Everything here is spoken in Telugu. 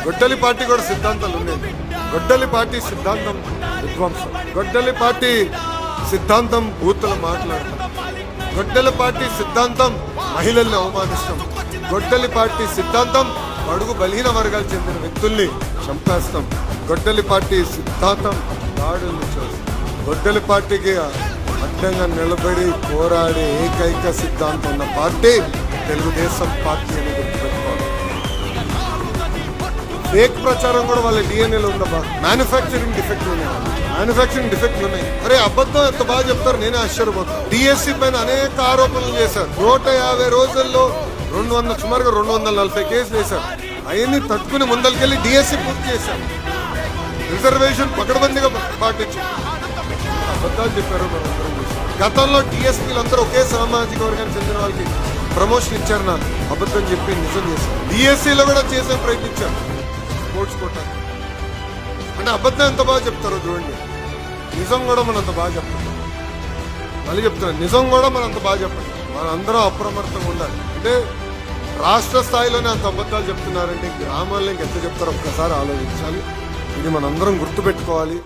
గొడ్డలి పార్టీ కూడా సిద్ధాంతాలు ఉన్నాయి. గొడ్డలి పార్టీ సిద్ధాంతం విధ్వంసం, గొడ్డలి పార్టీ సిద్ధాంతం బూతులు మాట్లాడతాం, గొడ్డలి పార్టీ సిద్ధాంతం మహిళల్ని అవమానిస్తాం, గొడ్డలి పార్టీ సిద్ధాంతం అడుగు బలహీన వర్గాలు చెందిన వ్యక్తుల్ని చంపేస్తాం, గొడ్డలి పార్టీ సిద్ధాంతం దాడుల్ని చేస్తాం. గొడ్డలి పార్టీకి అడ్డంగా నిలబడి పోరాడే ఏకైక సిద్ధాంతం ఉన్న పార్టీ తెలుగుదేశం పార్టీ అని గుర్తుపెట్టుకోవాలి. ఫేక్ ప్రచారం కూడా వాళ్ళ డిఎన్ఏలో ఉందబ్బా. మ్యానుఫ్యాక్చరింగ్ డిఫెక్ట్లు ఉన్నాయి. అరే అబద్ధం ఎంత బాగా చెప్తారు, నేనే ఆశ్చర్యపోతాను. డిఎస్సి పైన అనేక ఆరోపణలు చేశారు. 150 రోజుల్లో సుమారుగా 240 కేసులు వేశారు. అవన్నీ తట్టుకుని ముందరికెళ్ళి డిఎస్సి పూర్తి చేశారు. రిజర్వేషన్ పకడ్బందీగా పాటించారు. అబద్ధాలు చెప్పారు. గతంలో డిఎస్పీలు అందరూ ఒకే సామాజిక వర్గానికి చెందిన వాళ్ళకి ప్రమోషన్ ఇచ్చారు. నా అబద్ధం చెప్పి నిజం చేశారు. డిఎస్సీలో కూడా చేసే ప్రయత్నించారు స్పోర్ట్స్ కోట. అంటే అబద్ధం ఎంత బాగా చెప్తారో చూడండి. నిజం కూడా మనం అంత బాగా చెప్పండి. మళ్ళీ చెప్తున్నాను, నిజం కూడా మనం అంత బాగా చెప్పండి. మన అందరం అప్రమత్తంగా ఉండాలి. అంటే రాష్ట్ర స్థాయిలోనే అంత అబద్ధాలు చెప్తున్నారంటే గ్రామాల్లో ఇంకెంత చెప్తారో ఒక్కసారి ఆలోచించాలి. ఇది మనందరం గుర్తుపెట్టుకోవాలి.